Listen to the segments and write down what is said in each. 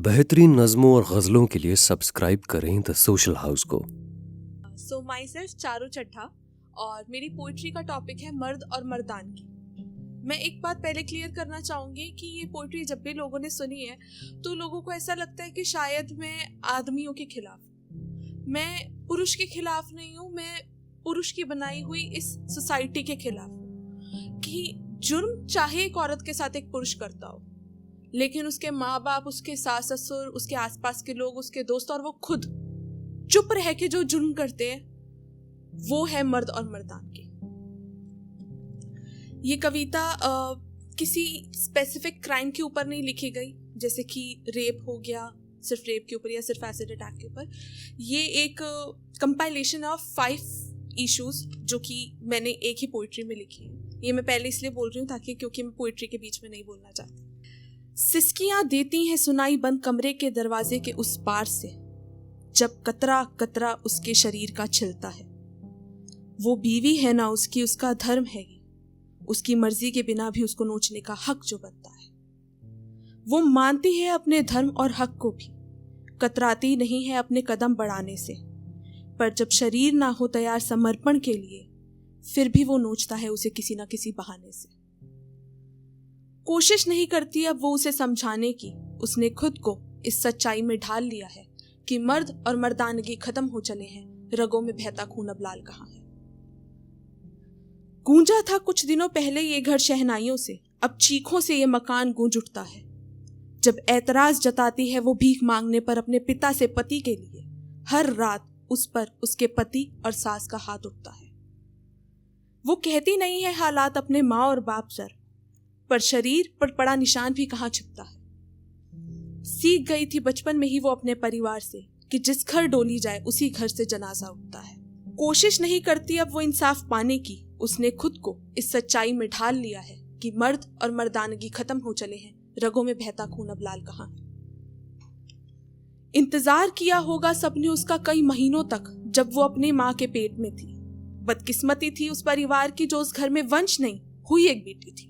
बेहतरीन नज़्मों और गज़लों के लिए सब्सक्राइब करें द सोशल हाउस को। सो माई सेल्फ चारू चड्ढा और मेरी पोइट्री का टॉपिक है मर्द और मर्दानगी। मैं एक बात पहले क्लियर करना चाहूँगी कि ये पोइट्री जब भी लोगों ने सुनी है तो लोगों को ऐसा लगता है कि शायद मैं आदमियों के खिलाफ, मैं पुरुष के खिलाफ नहीं हूँ, मैं पुरुष की बनाई हुई इस सोसाइटी के खिलाफ हूँ कि जुर्म चाहे एक औरत के साथ एक पुरुष करता हो, लेकिन उसके माँ बाप, उसके सास ससुर, उसके आसपास के लोग, उसके दोस्त और वो खुद चुप रह के जो जुर्म करते हैं वो है मर्द और मर्दानगी। ये कविता किसी स्पेसिफिक क्राइम के ऊपर नहीं लिखी गई, जैसे कि रेप हो गया, सिर्फ रेप के ऊपर या सिर्फ एसिड अटैक के ऊपर। ये एक कंपाइलेशन ऑफ 5 इश्यूज जो कि मैंने एक ही पोइट्री में लिखी है। ये मैं पहले इसलिए बोल रही हूँ ताकि क्योंकि मैं पोइट्री के बीच में नहीं बोलना चाहती। सिसकियाँ देती हैं सुनाई बंद कमरे के दरवाजे के उस पार से, जब कतरा कतरा उसके शरीर का छिलता है। वो बीवी है ना उसकी, उसका धर्म है ये, उसकी मर्जी के बिना भी उसको नोचने का हक जो बनता है। वो मानती है अपने धर्म और हक को भी, कतराती नहीं है अपने कदम बढ़ाने से, पर जब शरीर ना हो तैयार समर्पण के लिए, फिर भी वो नोचता है उसे किसी ना किसी बहाने से। कोशिश नहीं करती अब वो उसे समझाने की, उसने खुद को इस सच्चाई में ढाल लिया है कि मर्द और मर्दानगी खत्म हो चले हैं, रगों में बहता खून अब लाल कहाँ है। गूंजा था कुछ दिनों पहले ये घर शहनाइयों से, अब चीखों से ये मकान गूंज उठता है। जब ऐतराज जताती है वो भीख मांगने पर अपने पिता से पति के लिए, हर रात उस पर उसके पति और सास का हाथ उठता है। वो कहती नहीं है हालात अपने माँ और बाप सर, पर शरीर पर पड़ा निशान भी कहाँ छिपता है। सीख गई थी बचपन में ही वो अपने परिवार से कि जिस घर डोली जाए उसी घर से जनाजा उठता है। कोशिश नहीं करती अब वो इंसाफ पाने की, उसने खुद को इस सच्चाई में ढाल लिया है कि मर्द और मर्दानगी खत्म हो चले हैं, रगों में बहता खून अब लाल कहाँ है। इंतजार किया होगा सबने उसका कई महीनों तक, जब वो अपनी माँ के पेट में थी। बदकिस्मती थी उस परिवार की जो उस घर में वंश नहीं हुई एक बेटी थी।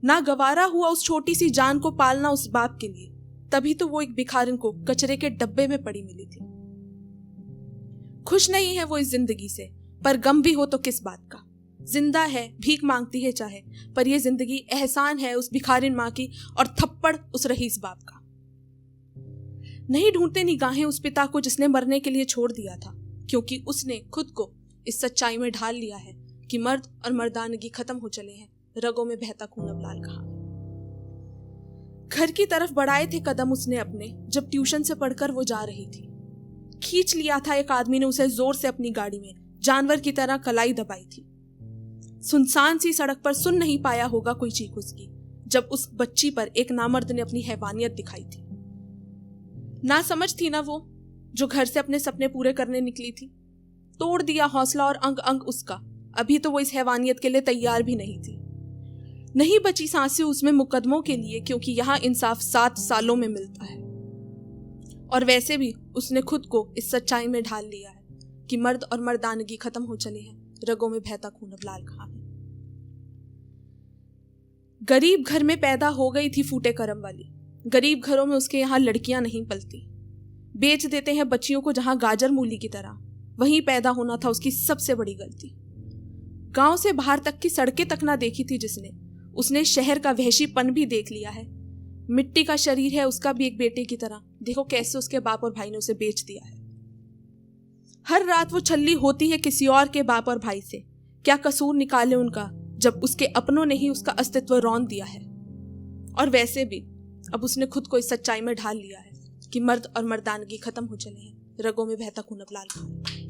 ना गवारा हुआ उस छोटी सी जान को पालना उस बाप के लिए, तभी तो वो एक भिखारिन को कचरे के डब्बे में पड़ी मिली थी। खुश नहीं है वो इस जिंदगी से, पर गम भी हो तो किस बात का। जिंदा है, भीख मांगती है चाहे, पर ये जिंदगी एहसान है उस भिखारिन माँ की और थप्पड़ उस रईस बाप का। नहीं ढूंढते निगाहें उस पिता को जिसने मरने के लिए छोड़ दिया था, क्योंकि उसने खुद को इस सच्चाई में ढाल लिया है कि मर्द और मर्दानगी खत्म हो चले हैं, रगों में बहता खून अब लाल कहाँ है। घर की तरफ बढ़ाए थे कदम उसने अपने, जब ट्यूशन से पढ़कर वो जा रही थी। खींच लिया था एक आदमी ने उसे जोर से अपनी गाड़ी में, जानवर की तरह कलाई दबाई थी। सुनसान सी सड़क पर सुन नहीं पाया होगा कोई चीख उसकी, जब उस बच्ची पर एक नामर्द ने अपनी हैवानियत दिखाई थी। ना समझ थी ना वो, जो घर से अपने सपने पूरे करने निकली थी। तोड़ दिया हौसला और अंग अंग उसका, अभी तो वो इस हैवानियत के लिए तैयार भी नहीं थी। नहीं बची सांसें उसमें मुकदमों के लिए, क्योंकि यहाँ इंसाफ 7 सालों में मिलता है। और वैसे भी उसने खुद को इस सच्चाई में ढाल लिया है कि मर्द और मर्दानगी खत्म हो चले हैं, रगों में बहता खून अब लाल कहाँ है। गरीब घर में पैदा हो गई थी फूटे करम वाली, गरीब घरों में उसके यहाँ लड़कियां नहीं पलती। बेच देते हैं बच्चियों को जहां गाजर मूली की तरह, वहीं पैदा होना था उसकी सबसे बड़ी गलती। गांव से बाहर तक की सड़कें तक ना देखी थी जिसने, उसने शहर का वहशीपन भी देख लिया है। मिट्टी का शरीर है उसका भी एक बेटे की तरह, देखो कैसे उसके बाप और भाई ने उसे बेच दिया है। हर रात वो छल्ली होती है किसी और के बाप और भाई से, क्या कसूर निकाले उनका, जब उसके अपनों ने ही उसका अस्तित्व रौंद दिया है। और वैसे भी अब उसने खुद को इस सच्चाई में ढाल लिया है कि मर्द और मर्दानगी खत्म हो चले हैं, रगों में बहता खून अब लाल कहाँ है।